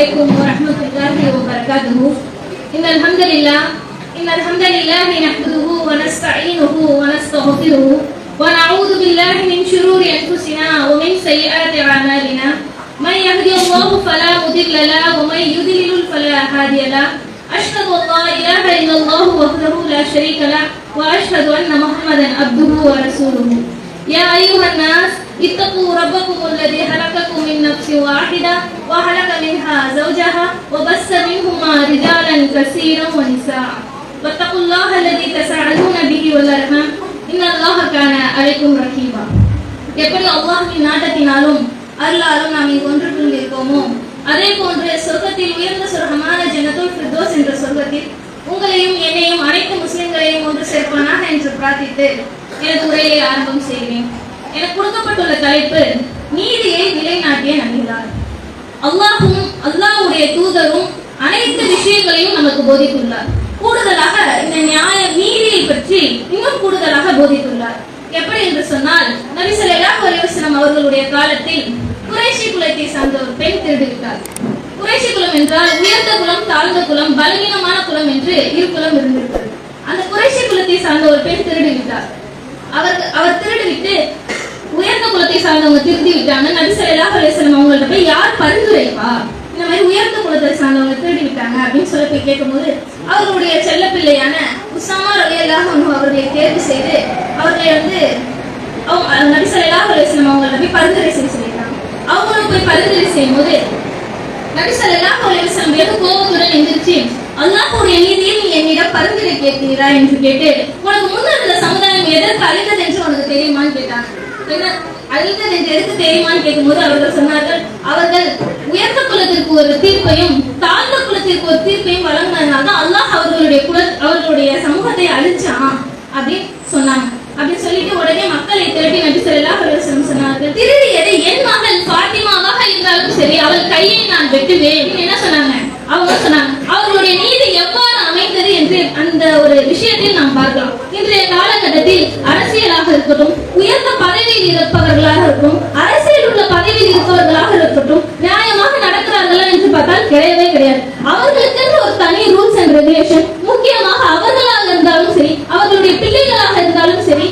عليكم ورحمة الله وبركاته. إن الحمد لله نحمده ونستعينه ونستغفره ونعوذ بالله من شرور أنفسنا ومن سيئات أعمالنا. من يهدي الله فلا مضل له ومن يضلل فلا هادي له. أشهد أن لا إله إلا الله وحده لا شريك له وأشهد أن محمدا عبده ورسوله. يا أيها الناس اتقوا ربكم الذي خلقكم من نفس واحدة وخلق منها زوجها وبث منهما رجالا كثيرا ونساء واتقوا الله الذي تساءلون به والأرحام إن الله كان عليكم رقيبا. எப்படி அல்லாஹ்வின் நாட்டத்தினாலும் அருளாலும் நாம் இங்கு ஒன்று கூடியிருக்கோமோ அதே போன்று சொர்க்கத்தில் உயர்ந்த சொர்க்கமான ஜன்னத்துல் ஃபிர்தௌஸ் என்ற சொர்க்கத்தில் உங்களையும் என்னையும் அனைத்து முஸ்லிம்களையும் ஒன்று சேர்ப்பானாக என்று பிரார்த்தித்து எனது உரையை ஆரம்பம் செய்கிறேன். எனக்கு கொடுக்கப்பட்டுள்ள தலைப்பு நீதியை நிலைநாட்டிய நபிகளார். அல்லாஹ்வுடைய தூதரும் அனைத்து விஷயங்களையும் நமக்கு போதித்துள்ளார். கூடுதலாக இந்த நீதியை பற்றி இன்னும் கூடுதலாக போதித்துள்ளார். எப்படி என்று சொன்னால், நபி ஸல்லல்லாஹு அலைஹி வஸல்லம் அவர்களுடைய காலத்தில் குறைஷி குலத்தை சார்ந்த ஒரு பெண் திருடிவிட்டார். குறைஷி குலம் என்றால் உயர்ந்த குலம், தாழ்ந்த குலம், பலவீனமான குலம் என்று இரு குலம் இருந்திருக்கிறது. அந்த குறைஷி குலத்தை சார்ந்த ஒரு பெண் திருடிவிட்டார். அவர் திருடிவிட்டு உயர்ந்த குலத்தை சார்ந்தவங்க திருடி விட்டாங்க. நபி ஸல்லல்லாஹு அலைஹி வஸல்லம் அவங்கள்ட்ட போய் யார் பரிந்துரைப்பா, இந்த மாதிரி உயர்ந்த குலத்தை சார்ந்தவங்க திருடி விட்டாங்க அப்படின்னு சொல்லி போய் கேட்கும்போது அவர்களுடைய செல்ல பிள்ளையான உஸாமா ரலியல்லாஹு அன்ஹு அவர்களை தேர்வு செய்து அவர்களை நபி ஸல்லல்லாஹு அலைஹி வஸல்லம் அவங்கள்ட்ட போய் பரிந்துரை செய்ய சொல்லிட்டாங்க. அவங்களும் போய் பரிந்துரை செய்யும் போது நபி ஸல்லல்லாஹு அலைஹி வஸல்லம் வெகு கோபத்துடன் எந்திரிச்சு, அல்லாஹ்வுடைய நீதியை நீ என்னிடம் பரிந்துரை கேட்கிறா என்று கேட்டு, உனக்கு முன்னர் இருந்த சமுதாயம் எதற்கு அழிந்தது என்று உனக்கு தெரியுமான்னு கேட்டாங்க. என்ன அழிந்தது என்று எதற்கு தெரியுமான்னு கேட்கும்போது அவர்கள் சொன்னார்கள், அவர்கள் உயர்ந்த குலத்திற்கு ஒரு தீர்ப்பையும் தாழ்ந்த குலத்திற்கு ஒரு தீர்ப்பையும் வழங்கினதுனால அல்லாஹ் அவர்களுடைய சமூகத்தை அழிச்சான் அப்படின்னு சொன்னாங்க. அப்படின்னு சொல்லிட்டு உடனே மக்களை திரட்டி நபி ஸல்லல்லாஹு அலைஹி வஸல்லம் சொன்னார்கள், திருடியது என் மகள் ஃபாத்திமாவாக இருந்தாலும் சரி, அவள் கையை நான் வெட்டுவேன். என்ன சொன்னாங்க? அவங்க சொன்னாங்க, அவர்களுடைய நீதி எவ்வாறு அமைந்தது என்று அந்த ஒரு விஷயத்தில் நாம் பார்க்கலாம். இன்றைய காலகட்டத்தில் அரசியலாக இருக்கட்டும், உயர்ந்த பதவியில் இருப்பவர்களாக இருக்கட்டும், அரசியல் உள்ள பதவியில் இருப்பவர்களாக இருக்கட்டும், நியாயமாக நடக்கிறார்களா என்று பார்த்தால் கிடையவே கிடையாது. அவர்களுக்கு ஒரு தனி ரூல்ஸ் அண்ட் ரெகுலேஷன். முக்கியமாக அவர்களாக இருந்தாலும் சரி, அவர்களுடைய பிள்ளைகளாக இருந்தாலும் சரி,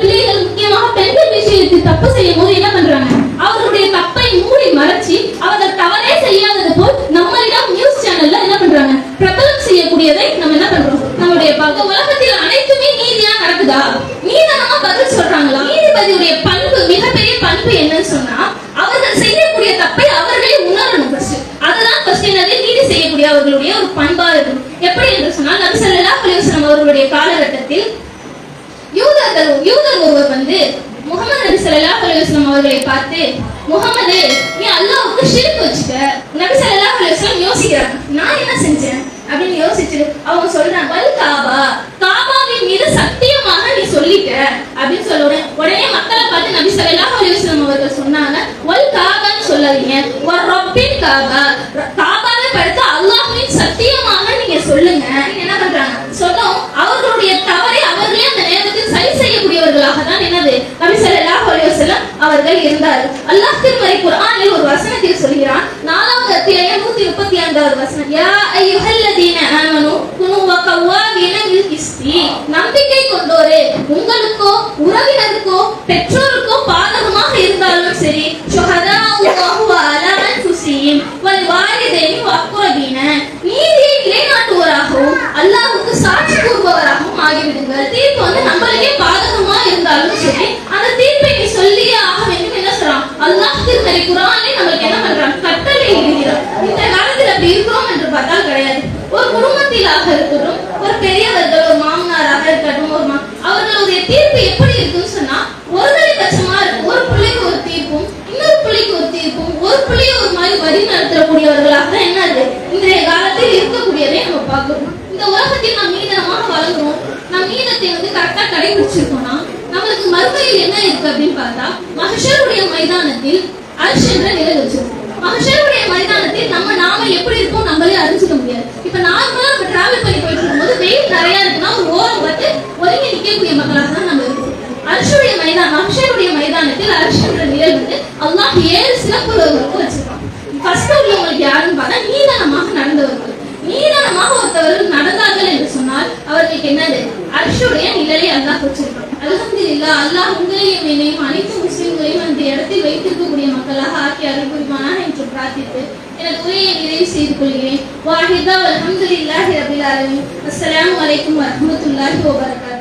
பிள்ளைகள் முக்கியமாக பெண்கள் விஷயத்தில் தப்பு செய்யும் போது என்ன பண்றாங்க? அவர்களுடைய தப்பை மூடி மறைச்சி அவர்கள் தவறே செய்யாதது போல் நம்மளிடம் நியூஸ் சேனல்ல என்ன பண்றாங்க? பிரபலம் செய்யக்கூடியதை நம்ம என்ன பண்றோம்? நம்முடைய உலகத்தில் அனைத்துமே நீதியா நடக்குதா? நீதனமா பதில் சொல்றாங்களா? நீதிபதியுடைய பண்பு, மிகப்பெரிய பண்பு என்னன்னு சொன்னா, அவர்கள் செய்யக்கூடிய தப்பை அவர்களே உணரணும். அதுதான் ஃபர்ஸ்ட் என்னது நீதி செய்யக்கூடிய அவர்களுடைய ஒரு பண்பா இருக்கும். எப்படி என்று சொன்னால், நபி ஸல்லல்லாஹு அலைஹி வஸல்லம் அவர்களுடைய காலகட்டத்தில் யூதர் ஒருவர் முகமது நபி ஸல்லல்லாஹு அலைஹி வஸல்லம் அவர்களை பார்த்து, முகமது, நீ அல்லாஹ்வுக்கு ஷிர்க் வச்சிட்ட. நபி ஸல்லல்லாஹு அலைஹி வஸல்லம் யோசிக்கிறாங்க, நான் என்ன செஞ்சேன் அப்படின்னு யோசிச்சு அவங்க சொல்றாங்க, வல் காபாவின் மீது சத்தியமாக நீ சொல்லிட்ட அப்படின்னு சொல்ல உடனே மக்களை பார்த்து நபி ஸல்லல்லாஹு அலைஹி வஸல்லம் அவர்கள் சொன்னாங்க, வல் காபான்னு சொல்லாதீங்க, வல் ரப்பின் காபாவை படுத்து அல்லாஹ்வின் சத்தியமாக நீங்க சொல்லுங்க. என்ன பண்றாங்க? சொன்னோம் அவர்களுடைய தவறை அவர்களே அந்த நேரத்தில் சரி செய்யக்கூடியவர்களாக தான் என்னது நபி ஸல்லல்லாஹு அலைஹி வஸல்லம் அவர்கள் இருந்தார்கள். அல்லாஹ் திருமறை குர்ஆனில் ஒரு வசனத்தில் சொல்கிறான், 4வது அத்தியாயம் 135வது வசனம், யா அய்யுஹல்லதீன ஆமனூ குனூ வகவாவின பில் கிஸ்தி, நம்பிக்கை கொண்டோரே, உங்களுக்கோ உறவினருக்கோ பெற்றோருக்கோ பாதகமாக இருந்தாலும் சரி, ஷுஹதாஉல்லாஹு அலா அன்ஃபுஸிஹிம் வல் வாலிதைனி வஅக்ரபீன, நீதியை நிலைநாட்டுவோராகவும் அல்லாஹ்வுக்கு சாட்சி கூறுபவராகவும் ஆகிவிடுங்கள். தீர்ப்பு நம்மளுக்கே பாதகமா இருந்தாலும் சரி, அந்த தீர்ப்பை நீ சொல்லியே ஆக வேண்டும். என்ன சொல்றான்? அல்லாஹ் திருமறை குர்ஆனிலே நமக்கு என்ன பண்றான்? கட்டளை இடுகிறான். இந்த காலத்தில் அப்படி இருக்கிறோம் என்று பார்த்தால் கிடையாது. ஒரு குடும்பத்திலாக இருக்கட்டும், ஒரு பெரியவர்கள், ஒரு மாமனாராக இருக்கட்டும், அவர்களுடைய தீர்ப்பு எப்படி இருக்குன்னு சொன்னா, ஒருதலை பட்சமா இருக்கும். ஒரு பிள்ளைக்கு ஒரு தீர்ப்பும், இன்னொரு பிள்ளைக்கு ஒரு தீர்ப்பும், ஒரு பிள்ளையை ஒரு மாதிரி வழி நடத்தக்கூடியவர்களாக தான் என்னது இன்றைய காலத்தில் இருக்கக்கூடியதை நம்ம பார்க்கிறோம். இந்த உலகத்தில் நாம் நீதனமாக வளர்கிறோம். நம் நீதத்தை கரெக்டா கடைபிடிச்சிருக்கோம்னா நம்மளுக்கு மறுமையில் என்ன இருக்கு அப்படின்னு பார்த்தா, மஹ்ஷருடைய மைதானத்தில் அர்ஷ் என்ற நிலை வச்சிருக்கோம். மஹ்ஷருடைய மைதானத்தில் நாம எப்படி இருக்கோம் நம்மளே அறிஞ்சிக்க முடியாது. இப்ப நார்மலா நம்ம டிராவல் பண்ணி போயிட்டு இருக்கும்போது வெயில் நிறைய இருக்குன்னா ஒரு ஓரம் பார்த்து ஒதுங்கி நிற்கக்கூடிய மக்களாக தான் நம்ம இருக்கோம். மஹ்ஷருடைய மைதானத்தில் அர்ஷ் என்ற நிலை அல்லாஹ் 7 சிறப்புகளுக்கு வச்சிருக்கான். ஃபர்ஸ்ட் உள்ளவங்களுக்கு யாருன்னு பார்த்தா நீதானமாக நடந்தவர்கள். நீதானமாக ஒருத்தவர்கள் நடந்தார்கள் என்று சொன்னால் அவர்களுக்கு என்னது? அர்ஷுடைய நிழலை அல்லாஹ் வச்சிருக்கிறார். அல்ஹம்துலில்லாஹ், அல்லாஹ் உங்களையும் என்னையும் அனைத்து முஸ்லிம்களையும் அந்த இடத்தில் வைத்திருக்கக்கூடிய மக்களாக ஆக்கி அருள் புரிவானாக என்று பிரார்த்தித்து எனது உரையை நிறைவு செய்து கொள்கிறேன். வாஹிதா அல்ஹம்துலில்லாஹி ரபில் ஆலமீன். அஸ்ஸலாமு அலைக்கும் வரஹ்மத்துல்லாஹி வபரகாத்துஹு.